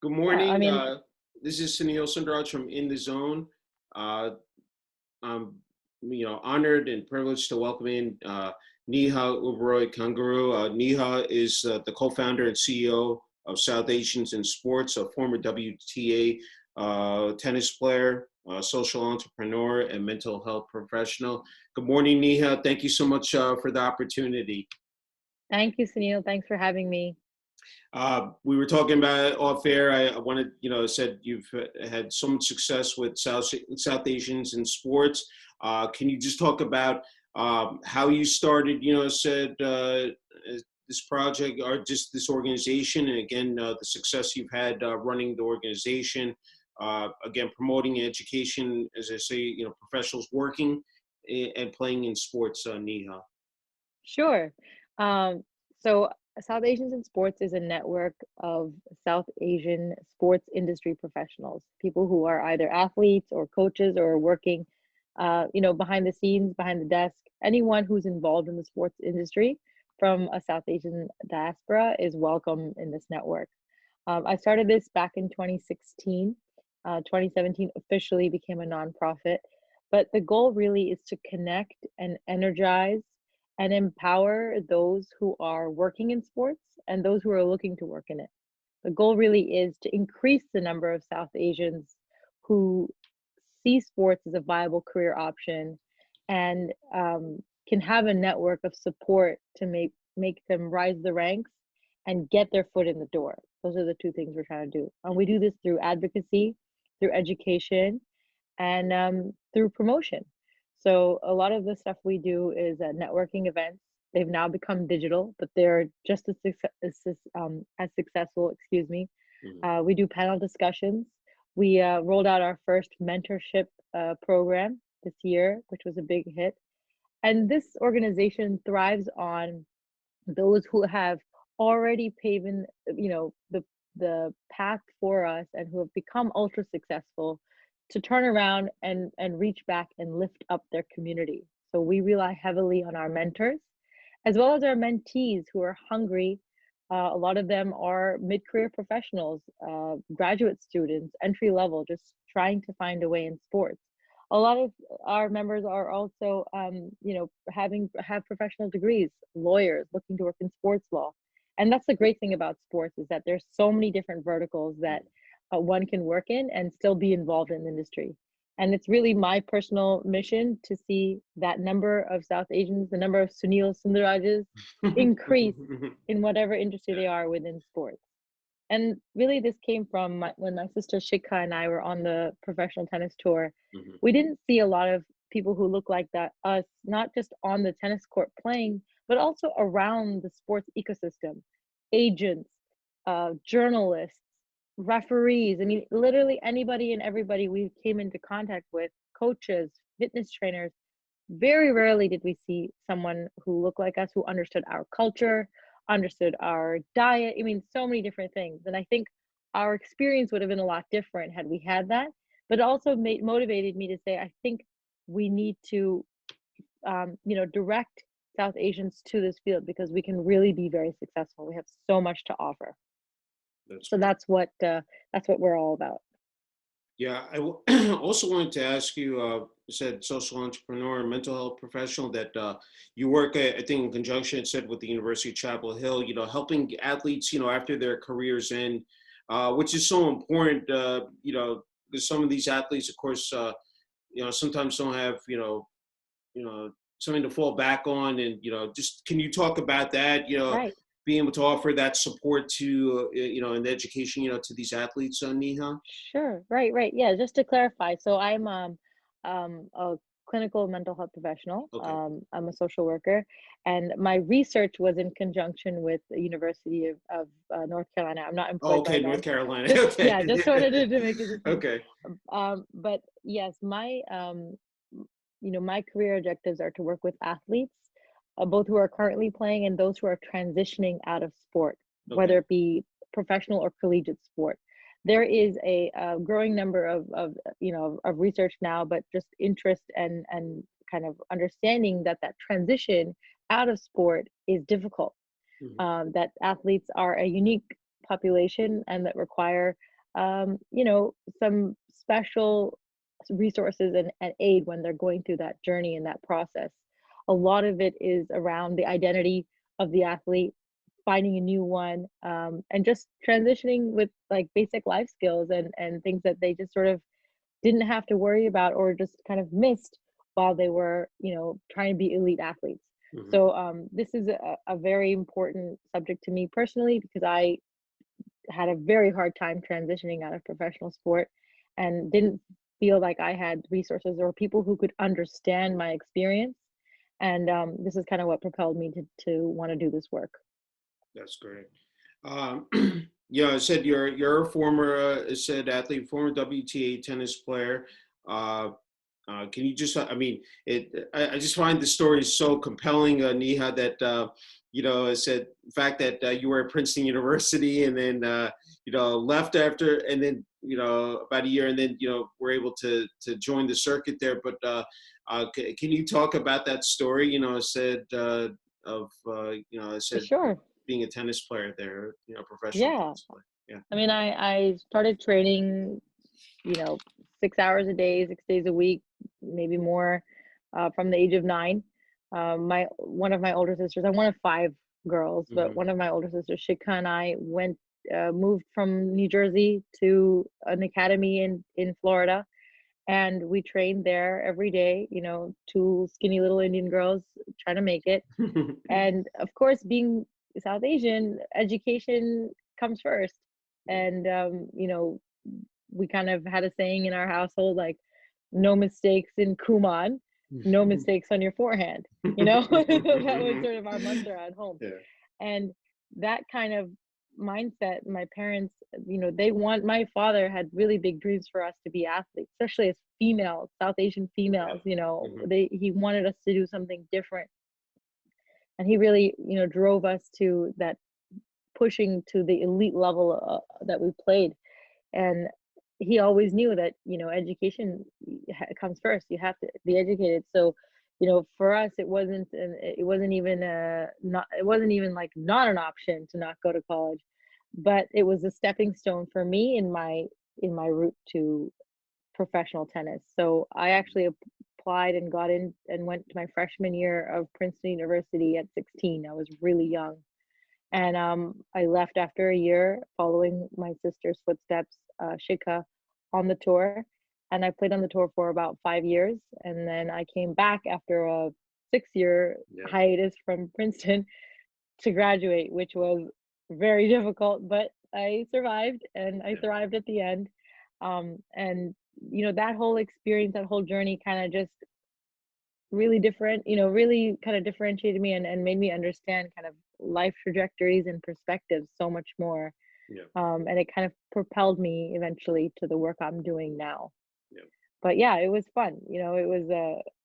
Good I morning. mean, This is Sunil from In the Zone. Uh, I'm, honored and privileged to welcome in Neha Uberoi Khangoora. Neha is the co-founder and CEO of South Asians in Sports, a former WTA tennis player, social entrepreneur, and mental health professional. Good morning, Neha. Thank you so much for the opportunity. thank you, Sunil. Thanks for having me. We were talking about it off air. I wanted, said you've had so much success with South Asians in sports. Can you just talk about how you started, this project or just this organization, and again, the success you've had running the organization, again, promoting education, as I say, professionals working and playing in sports, Neha. Sure. Um, so, South Asians in Sports is a network of South Asian sports industry professionals, people who are either athletes or coaches or working, behind the scenes, behind the desk. Anyone who's involved in the sports industry from a South Asian diaspora is welcome in this network. I started this back in 2016. 2017 officially became a nonprofit, but the goal really is to connect and energize and empower those who are working in sports and those who are looking to work in it. The goal really is to increase the number of South Asians who see sports as a viable career option and can have a network of support to make them rise the ranks and get their foot in the door. Those are the two things we're trying to do. And we do this through advocacy, through education, and through promotion. So a lot of the stuff we do is networking events. They've now become digital, but they're just as successful. Excuse me. Mhm. We do panel discussions. We rolled out our first mentorship program this year, which was a big hit. And this organization thrives on those who have already paven, the path for us and who have become ultra successful to turn around and reach back and lift up their community. So we rely heavily on our mentors as well as our mentees who are hungry. A lot of them are mid-career professionals, graduate students, entry level, just trying to find a way in sports. A lot of our members are also, have professional degrees, lawyers looking to work in sports law. And that's the great thing about sports is that there's so many different verticals that one can work in and still be involved in the industry. And it's really my personal mission to see that number of South Asians, the number of Sunil Sundarajas increase in whatever industry they are within sports. And really, this came from when my sister Shikha and I were on the professional tennis tour. Mhm. We didn't see a lot of people who look like that, us, not just on the tennis court playing, but also around the sports ecosystem, agents, journalists, referees. I mean, literally anybody and everybody we came into contact with, coaches, fitness trainers. Very rarely did we see someone who looked like us, who understood our culture, understood our diet. I mean, so many different things. And I think our experience would have been a lot different had we had that. But it also motivated me to say, I think we need to, direct South Asians to this field because we can really be very successful. We have so much to offer. That's So great. that's what we're all about. Yeah, also wanted to ask you, you said social entrepreneur, mental health professional, that you work, I think, in conjunction, it said, with the University of Chapel Hill, helping athletes, after their careers end, which is so important, because some of these athletes, of course, sometimes don't have, something to fall back on. And, just can you talk about that, Right. being able to offer that support to, and education, to these athletes, Neha? Sure. Right, right. Yeah, just to clarify, so I'm a clinical mental health professional. Okay. I'm a social worker, and my research was in conjunction with the University of North Carolina. I'm not Oh, employed by okay, North them. Carolina. Just Okay. yeah, just wanted to make a distinction. Okay. But yes, my career objectives are to work with athletes, both who are currently playing and those who are transitioning out of sport, whether Okay. it be professional or collegiate sport. There is a growing number of research now, but just interest and kind of understanding that that transition out of sport is difficult. Mhm. That athletes are a unique population and that require you know, some special resources and aid when they're going through that journey and that process. A lot of it is around the identity of the athlete, finding a new one, and just transitioning with like basic life skills and things that they just sort of didn't have to worry about or just kind of missed while they were, you know, trying to be elite athletes. Hmm. So this is a very important subject to me personally because I had a very hard time transitioning out of professional sport and didn't feel like I had resources or people who could understand my experience. And this is kind of what propelled me to want to do this work. That's great. Um, yeah, I said you're a former said athlete, former WTA tennis player. Uh, can you just, I mean, I just find the story so compelling, Neha, that, I said the fact that you were at Princeton University and then, left after, and then, about a year and then, were able to join the circuit there. But can you talk about that story? I said, I For said, sure. being a tennis player there, professional Yeah. tennis player. Yeah. I mean, I started training, you know, 6 hours a day, 6 days a week, maybe more, from the age of 9. My one of my older sisters, I'm one of 5 girls, but Hmm. one of my older sisters, Shika, and I moved from New Jersey to an academy in Florida, and we trained there every day. You know, two skinny little Indian girls trying to make it, and of course, being South Asian, education comes first, Yeah. and you know, we kind of had a saying in our household like no mistakes in Kuman, no mistakes on your forehand. You know, that was sort of our mantra at home. Yeah. And that kind of mindset, my parents, you know, they want my father had really big dreams for us to be athletes, especially as females, South Asian Yeah. females, you know, Hmm. he wanted us to do something different. And he really, you know, drove us to that pushing to the elite level that we played. And he always knew that, you know, education comes first. You have to be educated. So, you know, for us, it wasn't even not, it wasn't even like not an option to not go to college, but it was a stepping stone for me in my route to professional tennis. So I actually applied and got in and went to my freshman year of Princeton University at 16. I was really young. And I left after a year following my sister's footsteps, Shika, on the tour. And I played on the tour for about 5 years. And then I came back after a 6 year Yeah. hiatus from Princeton to graduate, which was very difficult, but I survived and I Yeah. thrived at the end. And, you know, that whole experience, that whole journey kind of just really different, you know, really kind of differentiated me and made me understand kind of life trajectories and perspectives so much more. Yeah. And it kind of propelled me eventually to the work I'm doing now. Yeah. But yeah, it was fun. You know, it was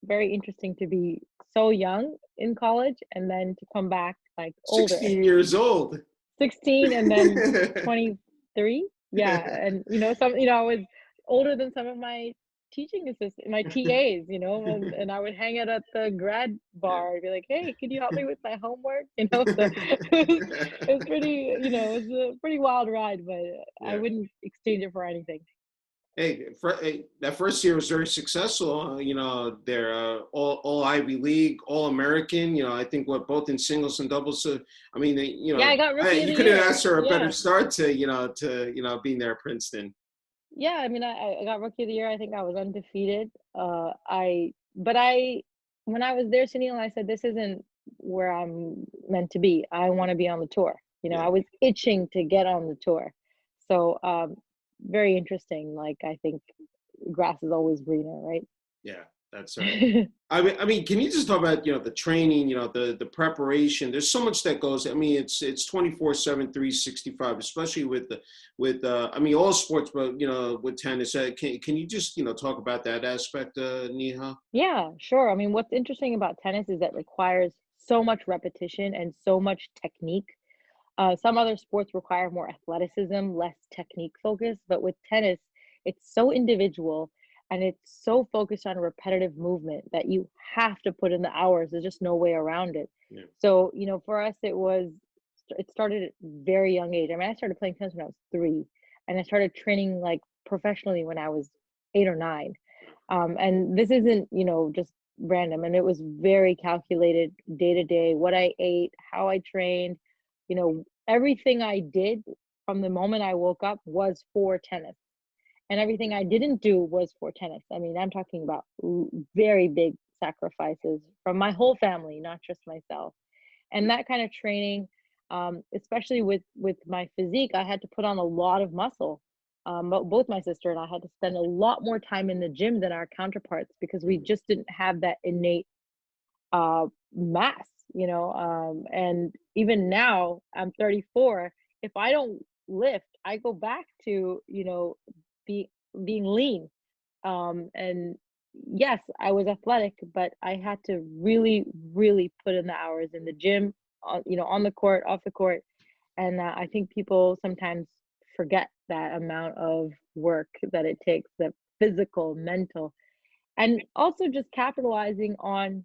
very interesting to be so young in college and then to come back like older at 16 years old. 16 and then 23. Yeah. And, you know, some, you know, I was older than some of my teaching assistant, my TAs, you know, and I would hang out at the grad Yeah. bar and be like, hey, can you help me with my homework? You know, so it was pretty, you know, it was a pretty wild ride, but I Yeah. wouldn't exchange it for anything. Hey, that first year was very successful. They're all Ivy League, all American. I think what both in singles and doubles. So, I mean, Yeah, I got rookie of you the couldn't year. ask for a better Yeah. start to being there at Princeton. Yeah, I mean, I got rookie of the year. I think I was undefeated. But I, when I was there, Sunil, I said, this isn't where I'm meant to be. I want to be on the tour. You know, Yeah. I was itching to get on the tour. So, very interesting. Like, I think grass is always greener, right? Yeah, that's right. I mean, can you just talk about the training, the preparation? There's so much that goes. I mean, it's 24/7, 365, especially with I mean all sports, but with tennis. Can you just talk about that aspect, Neha? Yeah, sure. I mean, what's interesting about tennis is that it requires so much repetition and so much technique. Some other sports require more athleticism, less technique focus, but with tennis, it's so individual and it's so focused on repetitive movement that you have to put in the hours. There's just no way around it. Yeah. So, you know, for us, it started at a very young age. I mean, I started playing tennis when I was 3, and I started training like professionally when I was 8 or 9. And this isn't, just random. And it was very calculated day to day, what I ate, how I trained, everything I did from the moment I woke up was for tennis. And everything I didn't do was for tennis. I mean, I'm talking about very big sacrifices from my whole family, not just myself. And that kind of training, especially with my physique, I had to put on a lot of muscle. Both my sister and I had to spend a lot more time in the gym than our counterparts because we just didn't have that innate mass, and even now I'm 34. If I don't lift, I go back to, be, being lean. And yes, I was athletic, but I had to really, really put in the hours in the gym, on the court, off the court. And I think people sometimes forget that amount of work that it takes, the physical, mental, and also just capitalizing on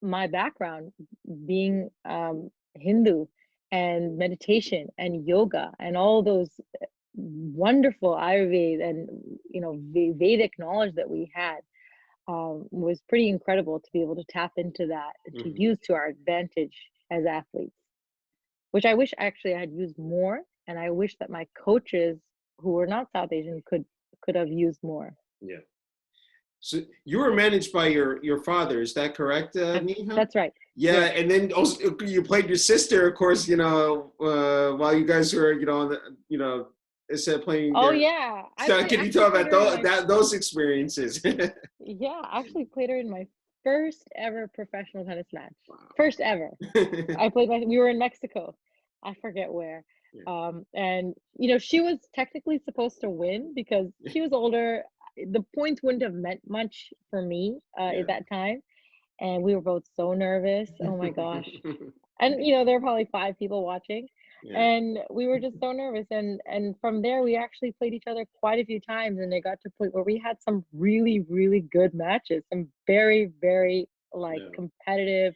my background being Hindu, and meditation and yoga and all those wonderful Ayurveda and Vedic knowledge that we had, was pretty incredible to be able to tap into that and to Mhm. use to our advantage as athletes, which I wish actually I had used more, and I wish that my coaches who were not South Asian could have used more. Yeah. So you were managed by your father, is that correct, Neha? That's right. Yeah, Yes. and then also you played your sister, of course, while you guys were, on the, instead of playing Oh there. yeah, So can you actually talk played about her in my those experiences? yeah, I actually played her in my first ever professional tennis match. Wow. First ever. We were in Mexico. I forget where. Yeah. And she was technically supposed to win because she was older. The points wouldn't have meant much for me at Yeah. that time. And we were both so nervous. Oh my gosh. And there were probably 5 people watching, Yeah. and we were just so nervous. And from there, we actually played each other quite a few times, and it got to a point where we had some really, really good matches, some very, very like Yeah. competitive,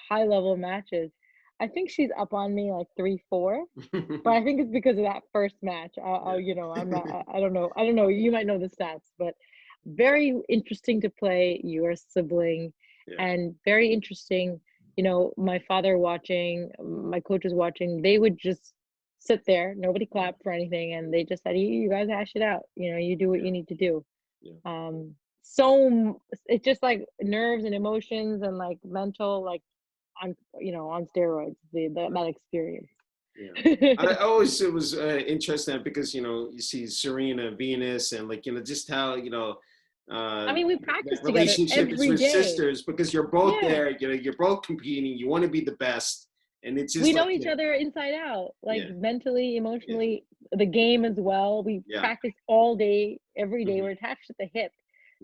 high level matches. I think she's up on me like 3-4, but I think it's because of that first match. Yeah. I'm not. I don't know. I don't know. You might know the stats, but very interesting to play your sibling, Yeah. and very interesting. My father watching, my coaches watching. They would just sit there. Nobody clapped for anything, and they just said, "You guys hash it out. You do what Yeah. you need to do." Yeah. It's just like nerves and emotions and like mental, like on steroids. That experience. Yeah. I always it was interesting because you see Serena, Venus, and like just how I mean, we that practice together relationship is every with day. sisters because you're both Yeah. there. You're both competing. You want to be the best, and it's We just like know each other inside out, like yeah, mentally, yeah, emotionally, the game as well. We yeah, practice all day, every day. hmm We're attached at the hip.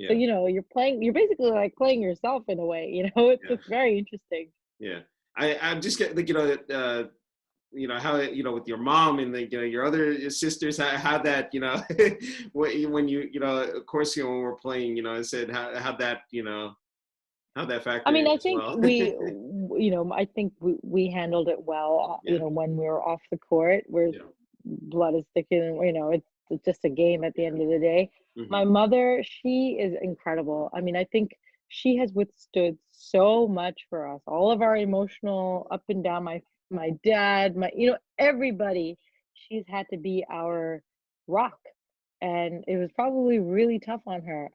So, yeah, you're basically like playing yourself in a way, yeah, it's very interesting. yeah. I'm just get like how with your mom and the your other sisters how that when of course when we're playing I said how that how that I factor mean, in I as think well. I think we handled it well, Yeah, when we were off the court, where yeah, blood is thicker than, it's just a game at the yeah, end of the day. My hmm mother, she is incredible. I mean, I think she has withstood so much for us, all of our emotional up and down. My dad, everybody, she's had to be our rock. And it was probably really tough on her.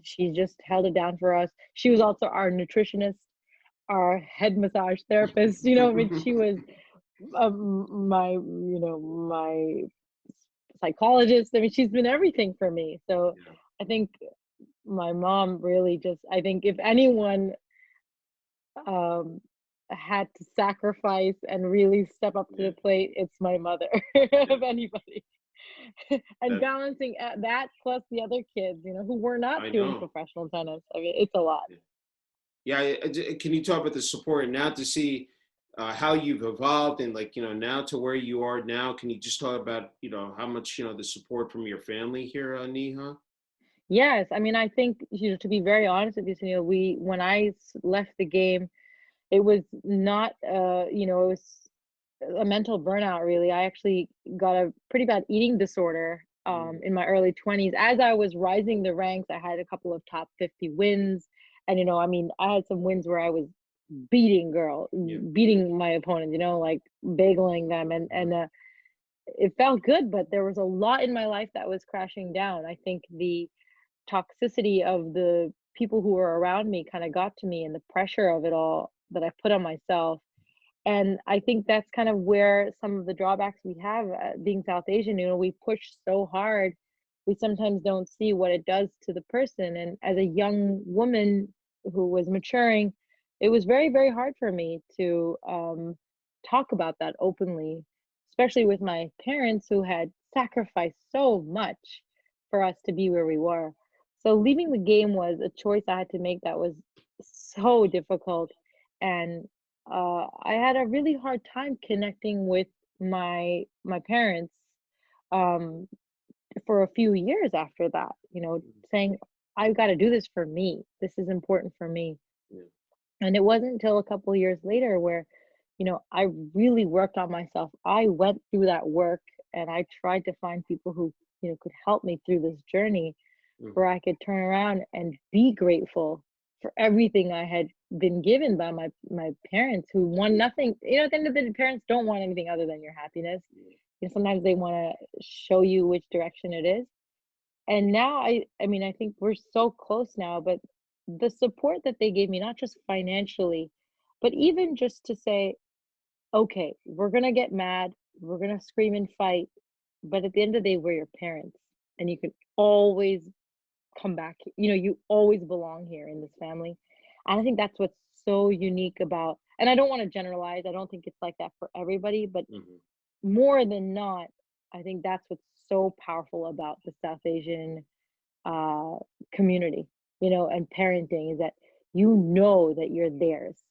She just held it down for us. She was also our nutritionist, our head massage therapist. I mean, she was my psychologist. I mean, she's been everything for me. So yeah, I think my mom really just, I think if anyone um, had to sacrifice and really step up to yeah. the plate, it's my mother, Yeah. of anybody. And That, balancing that plus the other kids, who were not I doing know. professional tennis. I mean, it's a lot. Yeah, can you talk about the support now to see how you've evolved and like now to where you are now? Can you just talk about how much the support from your family here, Neha? Yes, I mean, I think, to be very honest with you, Sunil, when I left the game, it was not, it was a mental burnout, really. I actually got a pretty bad eating disorder Mm, in my early 20s. As I was rising the ranks, I had a couple of top 50 wins. And, I mean, I had some wins where I was yeah. beating my opponents, like bageling them. Mhm. And it felt good, but there was a lot in my life that was crashing down. I think the toxicity of the people who were around me kind of got to me, and the pressure of it all that I put on myself. And I think that's kind of where some of the drawbacks we have, being South Asian. We push so hard, we sometimes don't see what it does to the person. And as a young woman who was maturing, it was very, very hard for me to talk about that openly, especially with my parents who had sacrificed so much for us to be where we were. So leaving the game was a choice I had to make that was so difficult. And I had a really hard time connecting with my parents um, for a few years after that. Saying I've got to do this for me. This is important for me. Yeah. And it wasn't until a couple of years later where, I really worked on myself. I went through that work, and I tried to find people who, could help me through this journey, where Mhm. I could turn around and be grateful for everything I had been given by my parents, who want nothing. At the end of the day, parents don't want anything other than your happiness. Sometimes they want to show you which direction it is. And now I mean, I think we're so close now, but the support that they gave me, not just financially, but even just to say, okay, we're gonna get mad, we're gonna scream and fight, but at the end of the day, we're your parents, and you can always come back. You always belong here in this family. And I think that's what's so unique about, and I don't want to generalize, I don't think it's like that for everybody, but Mhm. more than not, I think that's what's so powerful about the South Asian uh, community, and parenting, is that that you're theirs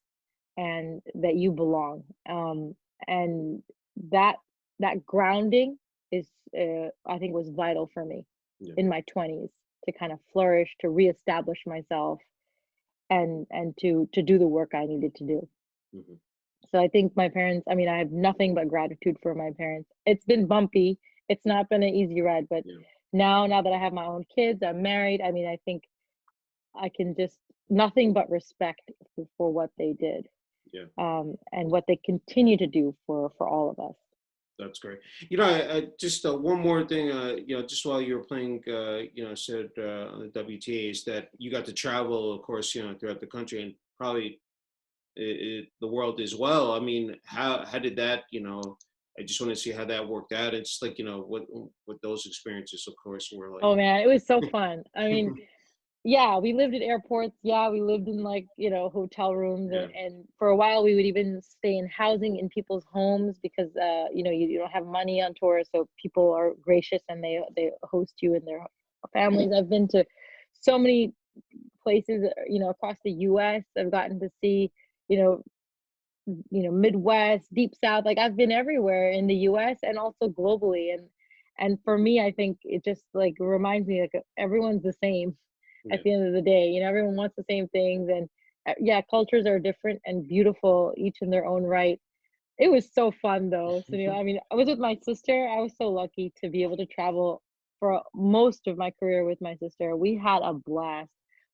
and that you belong. And that that grounding is, I think, was vital for me Yeah. in my 20s to kind of flourish, to reestablish myself, and to do the work I needed to do. Mhm. So I think my parents, I mean, I have nothing but gratitude for my parents. It's been bumpy. It's not been an easy ride, but Yeah. now that I have my own kids, I'm married. I mean, I think I can just nothing but respect for what they did, Yeah. and what they continue to do for all of us. That's great. I just one more thing. Just while you were playing, said on the WTA is that you got to travel, of course, throughout the country and probably the world as well. I mean, how did that? I just want to see how that worked out. It's like what those experiences, of course, were like. Oh man, it was so fun. I mean, yeah, we lived at airports. Yeah, we lived in, like, hotel rooms, and, Yeah. and for a while we would even stay in housing in people's homes because you don't have money on tour, so people are gracious and they host you in their families. I've been to so many places, across the US. I've gotten to see, you know, Midwest, Deep South. Like, I've been everywhere in the US and also globally. And for me, I think it just, like, reminds me, like, everyone's the same at Yeah. the end of the day. Everyone wants the same things. And yeah, cultures are different and beautiful, each in their own right. It was so fun though. So, I mean, I was with my sister. I was so lucky to be able to travel for most of my career with my sister. We had a blast.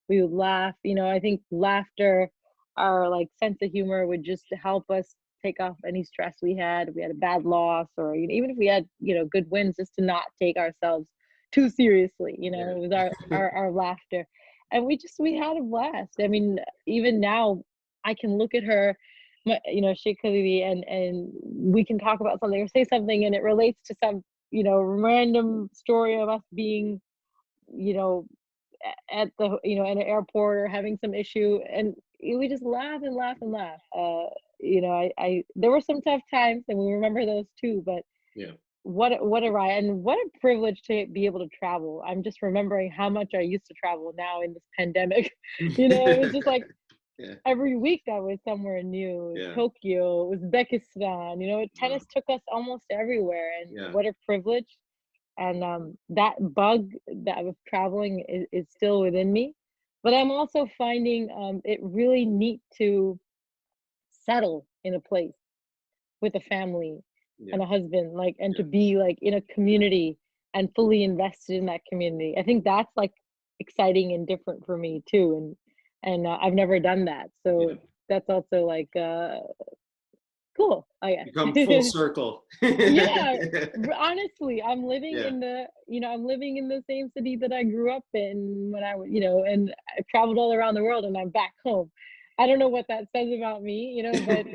We would laugh. I think laughter, our, like, sense of humor would just help us take off any stress we had. If we had a bad loss, or even if we had, good wins, just to not take ourselves too seriously. Yeah. It was our laughter. And we had a blast. I mean, even now I can look at her, Sheikh Khadidi, and we can talk about something or say something, and it relates to some, random story of us being, you know, at the, in an airport or having some issue, and we just laugh and laugh and laugh. I there were some tough times, and we remember those too. But Yeah. what a ride, and what a privilege to be able to travel. I'm just remembering how much I used to travel now in this pandemic. It was just like Yeah. every week I was somewhere new. Yeah. Tokyo, Uzbekistan, Wow. tennis took us almost everywhere, and Yeah. what a privilege. And that bug that of traveling is still within me. But I'm also finding it really neat to settle in a place. with a family Yeah. and a husband, like, and to Yeah. be like in a community and fully invested in that community. I think that's like exciting and different for me too. And I've never done that. So Yeah. that's also like cool, I Become full guess. circle. Yeah, honestly, I'm living Yeah. in the, I'm living in the same city that I grew up in when I was, and I traveled all around the world and I'm back home. I don't know what that says about me, but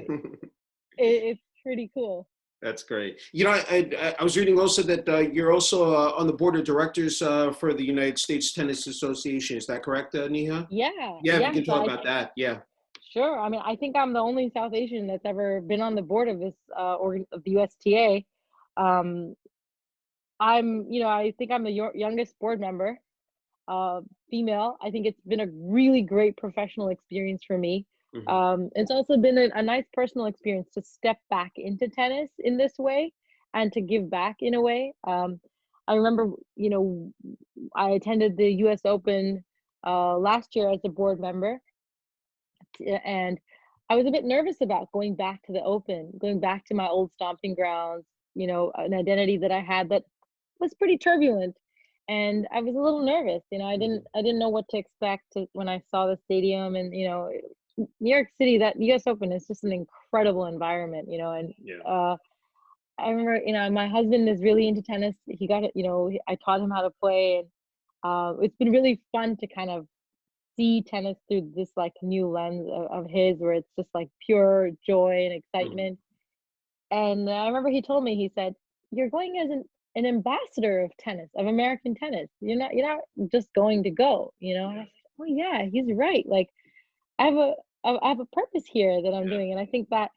it's pretty cool. That's great. I was reading also that you're also on the board of directors for the United States Tennis Association. Is that correct, Neha? Yeah, Yeah, if you yeah. can So talk about that. Yeah. sure. I mean, I think I'm the only South Asian that's ever been on the board of this of the USTA. Um, I think I'm the youngest board member, uh, female. I think it's been a really great professional experience for me. Hmm. It's also been a nice personal experience to step back into tennis in this way and to give back in a way. I remember, I attended the US Open last year as a board member, and I was a bit nervous about going back to the Open, going back to my old stomping grounds, an identity that I had that was pretty turbulent, and I was a little nervous. Hmm. I didn't know what to expect when I saw the stadium, and New York City, that US Open is just an incredible environment, and Yeah. I remember, my husband is really into tennis. He got it, I taught him how to play, and it's been really fun to kind of see tennis through this like new lens of his, where it's just like pure joy and Hmm. excitement. And I remember he told me, he said, "You're going as an ambassador of tennis, of American tennis. You're not just going to go, And I Yeah. said, "Oh yeah, he's right. Like I have I have a purpose here that I'm Yeah. doing." And I think that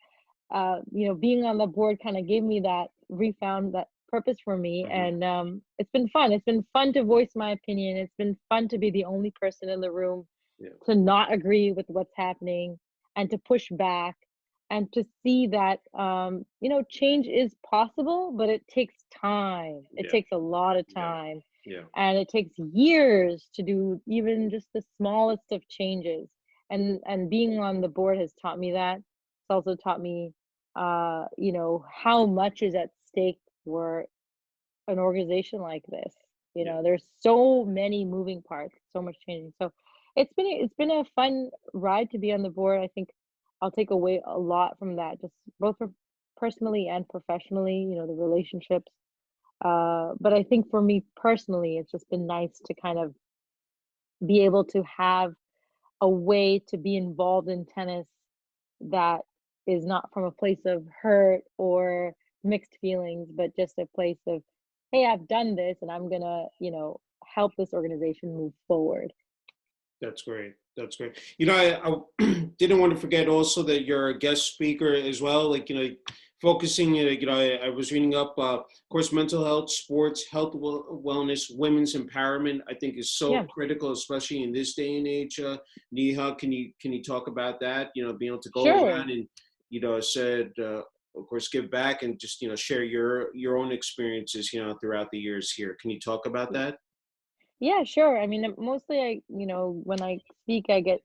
being on the board kind of gave me that refound that purpose for me. Hmm. And it's been fun. It's been fun to voice my opinion. It's been fun to be the only person in the room Yeah. to not agree with what's happening and to push back and to see that change is possible, but it takes time. It Yeah. takes a lot of Yeah. time, Yeah. and it takes years to do even just the smallest of changes. And being on the board has taught me that. It's also taught me how much is at stake for an organization like this. Yeah. There's so many moving parts, so much changing. So it's been a fun ride to be on the board. I think I'll take away a lot from that, just both personally and professionally. The relationships. But I think for me personally, it's just been nice to kind of be able to have a way to be involved in tennis that is not from a place of hurt or mixed feelings, but just a place of, hey, I've done this and I'm gonna, help this organization move forward. That's great. That's great. I didn't want to forget also that you're a guest speaker as well. Like, focusing, I was reading up, of course, mental health, sports, health, wellness, women's empowerment, I think is so Yeah, critical, especially in this day and age. Neha, can you talk about that? Being able to go sure. around and, said, of course, give back and just, share your own experiences, throughout the years here. Can you talk about that? Yeah, sure. I mean, mostly when I speak, I get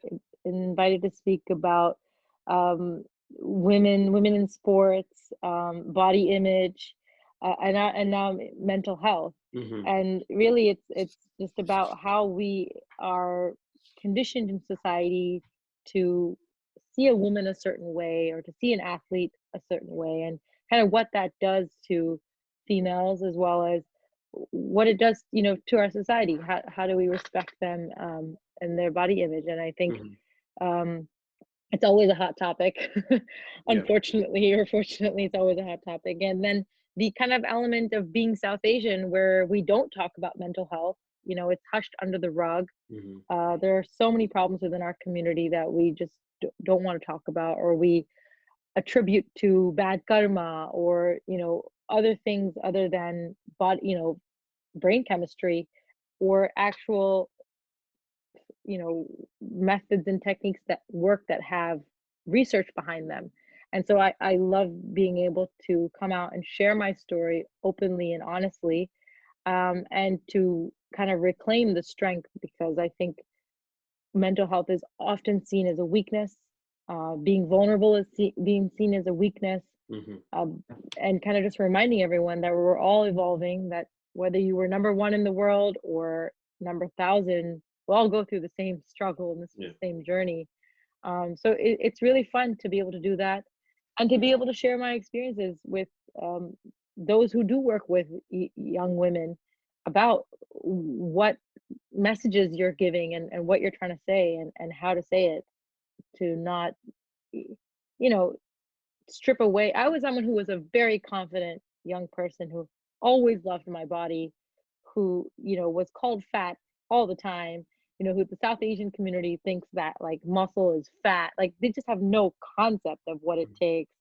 invited to speak about um, women in sports, body image, and now mental health. Hmm. And really, it's just about how we are conditioned in society to see a woman a certain way or to see an athlete a certain way, and kind of what that does to females as well as what it does, to our society. How do we respect them and their body image? And I think Hmm. um, it's always a hot topic. Yeah. Unfortunately or fortunately, it's always a hot topic. And then the kind of element of being South Asian, where we don't talk about mental health. It's hushed under the rug. Hmm. There are so many problems within our community that we just don't want to talk about, or we attribute to bad karma, or other things other than body, brain chemistry, or actual, methods and techniques that work, that have research behind them. And so I love being able to come out and share my story openly and honestly, and to kind of reclaim the strength, because I think mental health is often seen as a weakness. being vulnerable is being seen as a weakness, Hmm. um, and kind of just reminding everyone that we're all evolving, that whether you were number one in the world or number thousand, we'll all go through the same struggle and the Yeah. same journey. So it's really fun to be able to do that and to be able to share my experiences with um, those who do work with young women about what messages you're giving and what you're trying to say and how to say it to not, you know, strip away. I was someone who was a very confident young person who always loved my body, who, was called fat all the time, who the South Asian community thinks that like muscle is fat. Like they just have no concept of what it takes.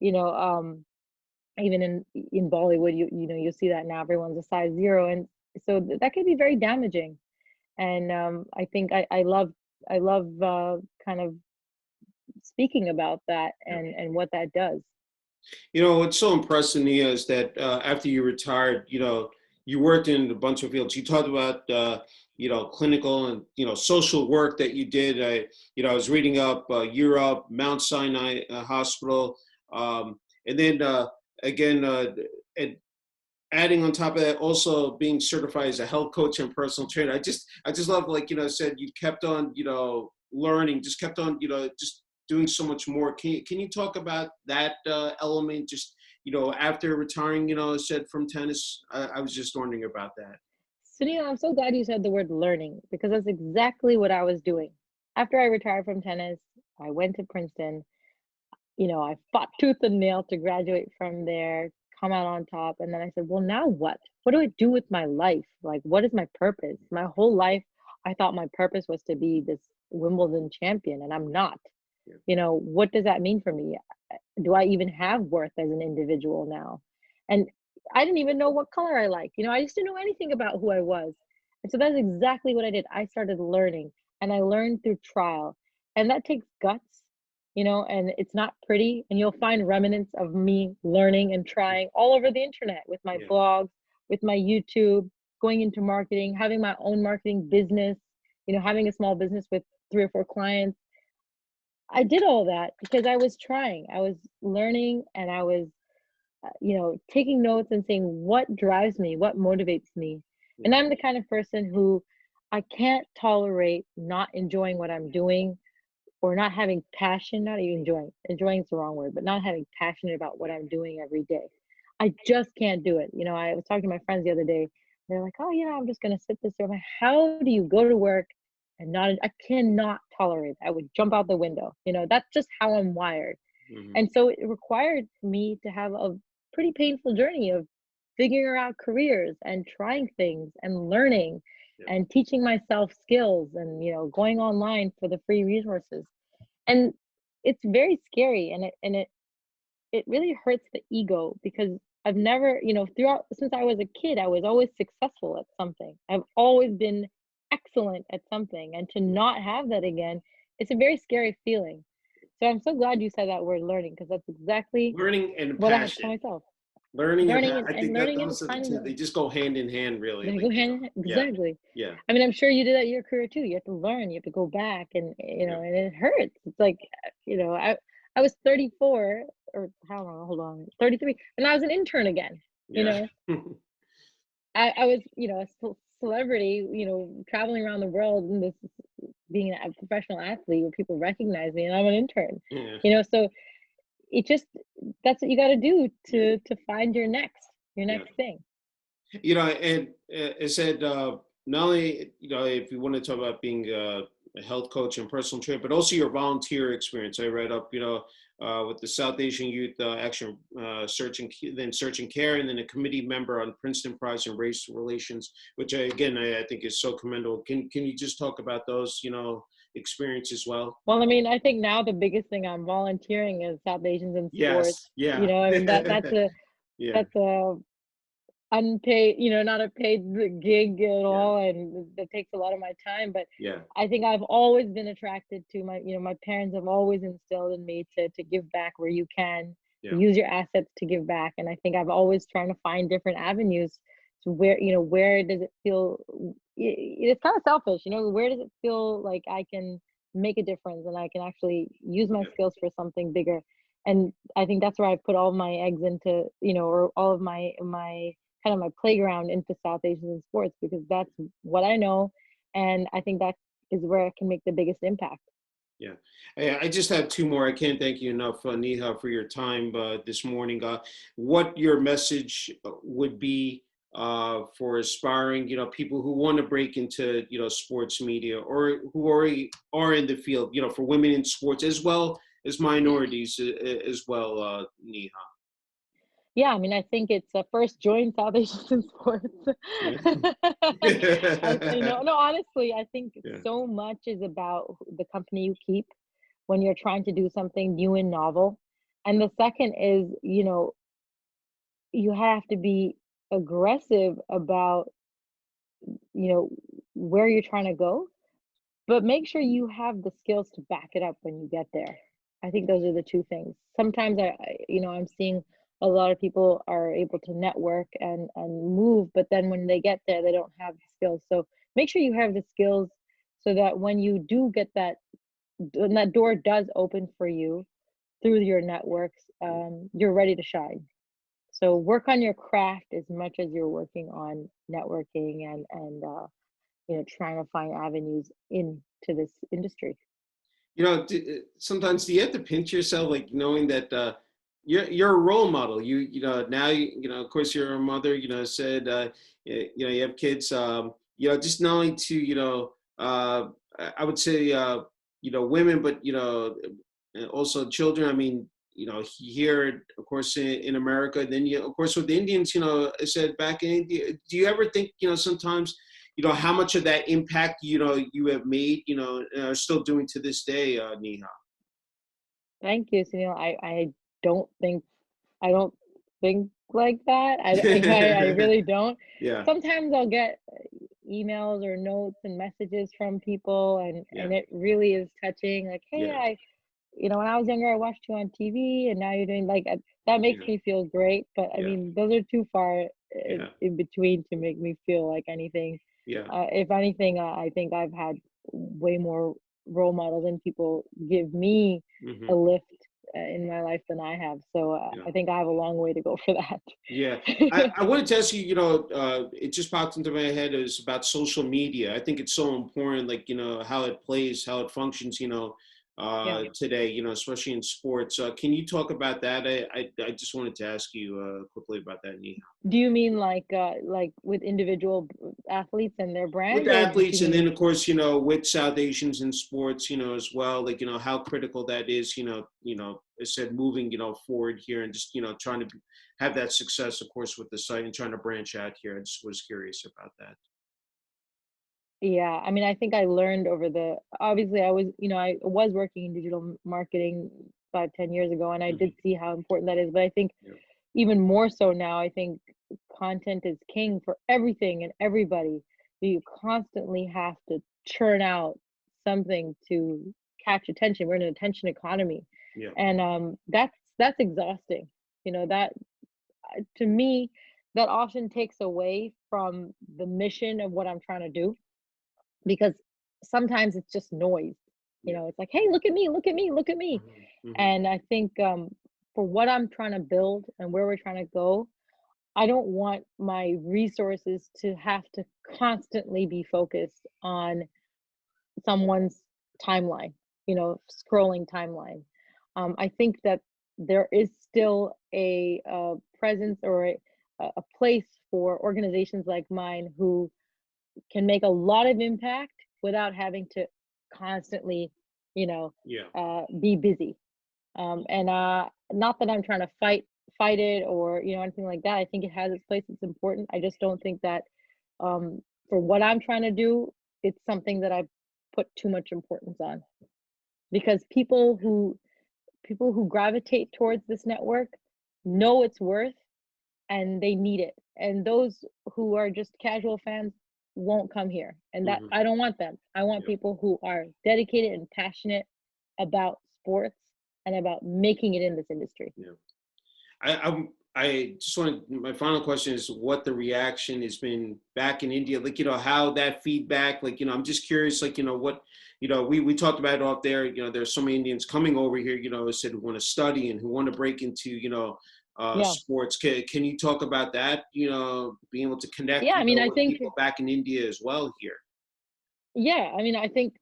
You know, um, Even in Bollywood, you'll see that now everyone's a size zero, and so that can be very damaging. And I think I love kind of speaking about that Yeah. and what that does. What's so impressive, Nia, is that after you retired, you worked in a bunch of fields. You talked about, clinical and, social work that you did. I was reading up Europe, Mount Sinai Hospital, and then again, and adding on top of that, also being certified as a health coach and personal trainer. I just love, like, said you kept on, learning, just kept on, just doing so much more. Can you talk about that element? Just, after retiring, said from tennis, I was just wondering about that. Sunil, I'm so glad you said the word learning because that's exactly what I was doing. After I retired from tennis, I went to Princeton. I fought tooth and nail to graduate from there, come out on top. And then I said, well, now what? What do I do with my life? Like, what is my purpose? My whole life, I thought my purpose was to be this Wimbledon champion, and I'm not. Yeah. What does that mean for me? Do I even have worth as an individual now? And I didn't even know what color I like. I just didn't know anything about who I was. And so that's exactly what I did. I started learning, and I learned through trial. And that takes guts, and it's not pretty. And you'll find remnants of me learning and trying all over the internet with my Yeah. blogs, with my YouTube, going into marketing, having my own marketing business, having a small business with 3 or 4 clients. I did all that because I was trying. I was learning, and I was, taking notes and saying what drives me, what motivates me. Yeah. And I'm the kind of person who I can't tolerate not enjoying what I'm doing or not having passion, not even enjoying is the wrong word, but not having passion about what I'm doing every day. I just can't do it. I was talking to my friends the other day. They're like, oh, I'm just going to sit this way. I'm like, how do you go to work and not, I cannot tolerate it. I would jump out the window. That's just how I'm wired. Hmm. And so it required me to have a pretty painful journey of figuring out careers and trying things and learning Yeah. and teaching myself skills and, going online for the free resources. And it's very scary, and it really hurts the ego because I've never, throughout since I was a kid, I was always successful at something. I've always been excellent at something, and to Yeah. not have that again, it's a very scary feeling. So I'm so glad you said that word learning because that's exactly Learning and what I had to passion. tell myself. Learning and Learning and, I and think that learning and those are the finding two. the They just go hand in hand, really. they Like, go hand in hand. yeah, Exactly. yeah, I mean, I'm sure you did that in your career too. You have to learn, you have to go back and yeah, and it hurts. It's like, I was 34 or how long, hold on, 33, and I was an intern again. You yeah. know, I was, a celebrity, traveling around the world and this being a professional athlete where people recognize me and I'm an intern. Yeah, So it just that's what you got to do yeah, to find your yeah. next thing. And it said, not only, if you want to talk about being a health coach and personal trainer, but also your volunteer experience. I read up, with the South Asian Youth Action Search and Care, and then a committee member on Princeton Prize and Race Relations, which again I think is so commendable. Can you just talk about those, experience as well? Well, I mean, I think now the biggest thing I'm volunteering is South Asians in sports. Yes. Yeah. I mean Yeah. that's a unpaid, not a paid gig at Yeah. all, and that takes a lot of my time. But Yeah. I think I've always been attracted to my parents have always instilled in me to give back where you can, to Yeah. use your assets to give back. And I think I've always trying to find different avenues to where does it feel it's kind of selfish, where does it feel like I can make a difference and I can actually use my Yeah. skills for something bigger. And I think that's where I put all of my eggs into, or all of my kind of my playground into South Asian sports, because that's what I know, and I think that is where I can make the biggest impact. Yeah. I just have two more. I can't thank you enough, Neha, for your time this morning. What your message would be for aspiring, people who want to break into, sports media, or who already are in the field, for women in sports as well as minorities as well, Neha. Yeah, I mean, I think it's first join South Asian sports. Yeah. No, honestly, I think Yeah. so much is about the company you keep when you're trying to do something new and novel. And the second is, you have to be aggressive about, you know, where you're trying to go, but make sure you have the skills to back it up when you get there. I think those are the two things. Sometimes I'm seeing a lot of people are able to network and move, but then when they get there, they don't have the skills. So make sure you have the skills so that when you do get when that door does open for you through your networks, you're ready to shine. So work on your craft as much as you're working on networking and trying to find avenues into this industry. Sometimes do you have to pinch yourself, like knowing that you're a role model. Now of course you're a mother. Said you have kids. Just knowing to I would say women, but and also children. I mean, here, of course, in America, then of course with the Indians, I said back in India. Do you ever think sometimes? How much of that impact you have made and are still doing to this day, Neha? Thank you, Sunil. Don't think I don't think like that. I really don't. Yeah, Sometimes I'll get emails or notes and messages from people, yeah, and it really is touching. Like, hey, yeah, when I was younger, I watched you on TV, and now you're doing like that makes yeah, me feel great. But I yeah, mean, those are too far yeah, in between to make me feel like anything. yeah. If anything, I think I've had way more role models and people give me Hmm. a lift in my life than I have. So Yeah. I think I have a long way to go for Yeah, that. I wanted to ask you, it just popped into my head is about social media. I think it's so important, like, how it plays, how it functions, Yeah. today, especially in sports. Can you talk about that? I just wanted to ask you quickly about that, Neha. Do you mean like with individual athletes and their With brands, or do you athletes, and then mean? of course with South Asians in sports as well, like how critical that is, I said moving forward here, and just trying to have that success, of course, with the site and trying to branch out here. I just was curious about that. Yeah, I mean, I think I learned over the obviously I was working in digital marketing 5, 10 years ago, and I did Hmm. see how important that is. But I think Yeah. even more so now, I think content is king for everything and everybody. You constantly have to churn out something to catch attention. We're in an attention economy, Yeah. and that's exhausting. That to me, that often takes away from the mission of what I'm trying to do, because sometimes it's just noise. Yeah. It's like, hey, look at me, look at me, look at me. Hmm. Hmm. And I think for what I'm trying to build and where we're trying to go, I don't want my resources to have to constantly be focused on someone's timeline, scrolling timeline. I think that there is still a presence or a place for organizations like mine who can make a lot of impact without having to constantly, you know, Yeah. be busy. And not that I'm trying to fight it or anything like that. I think it has its place. It's important. I just don't think that um, for what I'm trying to do, it's something that I put too much importance on, because people who gravitate towards this network know its worth and they need it. And those who are just casual fans won't come here. And that Hmm. I don't want them. I want Yeah. people who are dedicated and passionate about sports and about making it in this industry. Yeah. I just want my final question is what the reaction has been back in India, like, how that feedback, like, I'm just curious, like, what, we talked about it off there, there's so many Indians coming over here, said who want to study and who want to break into, Yeah. sports. Can you talk about that, being able to connect, Yeah, I mean, I with think, people back in India as well here? yeah, I mean, I think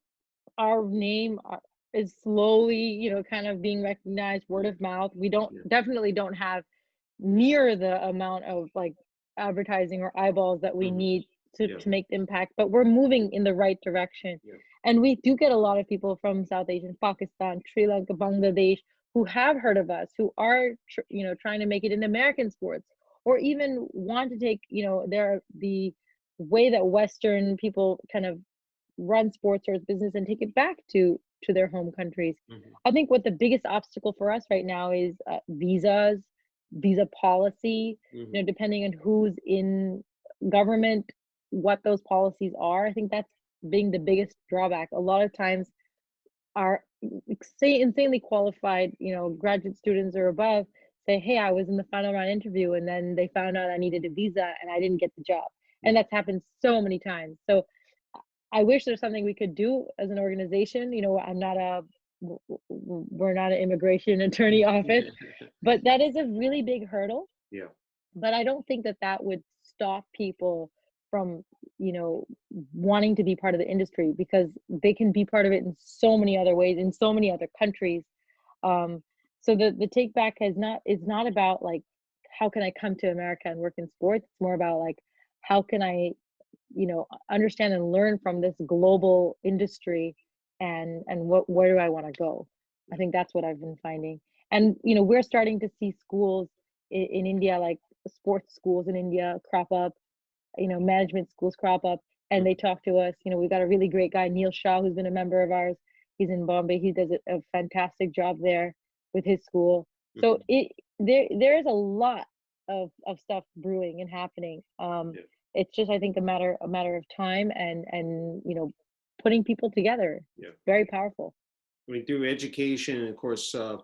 our name is slowly, kind of being recognized, word Yeah, of mouth. We don't yeah, definitely don't have near the amount of like advertising or eyeballs that we hmm, need yeah, to make the impact, but we're moving in the right direction. yeah, And we do get a lot of people from South Asian, Pakistan, Sri Lanka, Bangladesh, who have heard of us, who are trying to make it in American sports, or even want to take the way that Western people kind of run sports or business and take it back to their home countries. hmm, I think what the biggest obstacle for us right now is visas, visa policy. hmm, Depending on who's in government, what those policies are. I think that's being the biggest drawback. A lot of times, our say insanely qualified, graduate students or above say, "Hey, I was in the final round interview, and then they found out I needed a visa, and I didn't get the job." And yeah, that's happened so many times. So I wish there's something we could do as an organization. I'm not a we're not an immigration attorney office, but that is a really big hurdle. yeah, But I don't think that that would stop people from, wanting to be part of the industry because they can be part of it in so many other ways in so many other countries. Um, so the take back is not about like how can I come to America and work in sports. It's more about like how can I understand and learn from this global industry and where do I want to go. I think that's what I've been finding. And we're starting to see schools in India, like sports schools in India crop up, management schools crop up, and they mhm, talk to us. We've got a really great guy, Neil Shah, who's been a member of ours. He's in Bombay. He does a fantastic job there with his school. So mhm, there is a lot of stuff brewing and happening. yeah, It's just I think a matter of time and putting people together. yeah. It's very powerful. I mean, through education and of course, uh,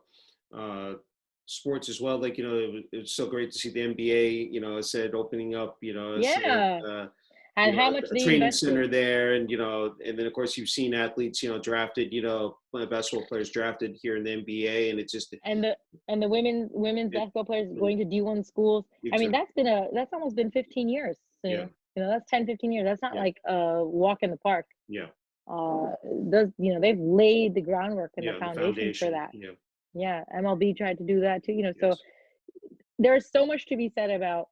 sports as well. Like, it's so great to see the NBA, I said opening up, I said, Yeah, and how much a they training invested. center there, and and then of course you've seen athletes, drafted, basketball players drafted here in the NBA, and it's just And the women's it, basketball players going to D1 schools. I mean, exactly, that's almost been 15 years, yeah, Sunil. That's 10, 15 years. That's not yeah, like a walk in the park. yeah, Uh, those, they've laid the groundwork and the yeah, the foundation for foundation, that. yeah, Yeah, MLB tried to do that too. So yes, there's so much to be said about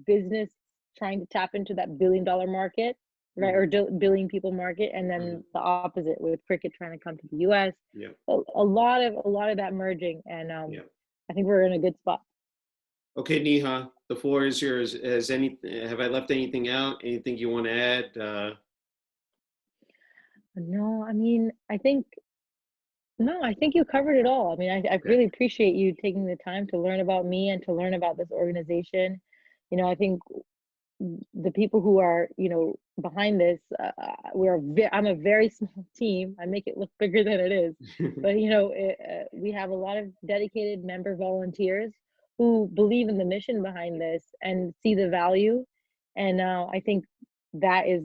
business trying to tap into that $1 billion market, right? hmm, Or billion people market, and hmm, then the opposite with cricket trying to come to the US. yeah, A lot of that merging, and yeah. I think we're in a good spot. Okay, Neha, the floor is yours. Have I left anything out? Anything you want to add? No, I mean, I think you covered it all. I mean, I Okay. really appreciate you taking the time to learn about me and to learn about this organization. I think the people who are, behind this, I'm a very small team. I make it look bigger than it is, but we have a lot of dedicated member volunteers who believe in the mission behind this and see the value. And I think that is,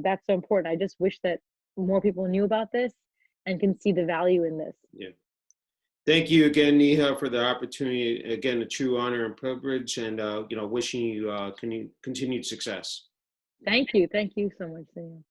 that's so important. I just wish that more people knew about this and can see the value in this. Yeah. Thank you again, Neha, for the opportunity. Again, a true honor and privilege, and wishing you continued success. Thank you so much, Sam.